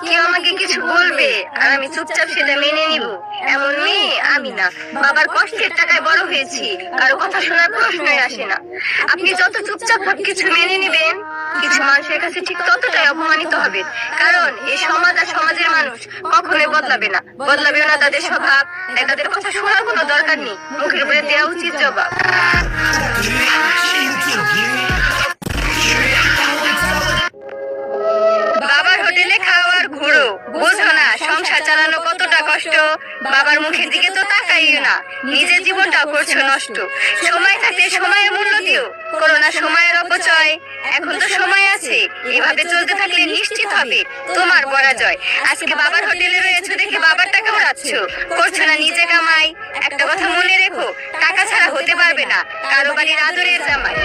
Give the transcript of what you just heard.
কেউ আমাকে কিছু বলবে আর আমি চুপচাপ সেটা মেনে নিব, এমন মেয়ে আমি না। বাবার কষ্টের টাকায় বড় হয়েছি, কারো কথা শোনার প্রশ্নই আসে না। আপনি যত চুপচাপ সবকিছু মেনে নেবেন, কিছু মানুষের কাছে ঠিক ততটাই অপমানিত হবে। কারণ এই সমাজ আর সমাজের মানুষ কখনোই বদলাবে না, বদলাবেও না তাদের স্বভাব। তাই তাদের কথা শোনার কোনো দরকার নেই, মুখের উপরে দেওয়া উচিত জবাব। বাবার হোটেলে খাওয়ার ঘুরো, বোঝো না সংসার চালানো কতটা কষ্ট। বাবার মুখের দিকে তো তাকাইও না, নিজের জীবনটাও করছো নষ্ট। সময় থাকতে সময়ের মূল্য দিও, করো না সময়ের অপচয়। এখন তো সময় আছে, এভাবে চলতে থাকলে নিশ্চিত হবে তোমার পরাজয়। আজকে বাবার হোটেলে রয়েছো দেখে বাবার টাকা উড়াচ্ছ, করছো না নিজে কামাই। একটা কথা মনে রেখো, টাকা ছাড়া হতে পারবে না কারো বাড়ির আদরের জামাই।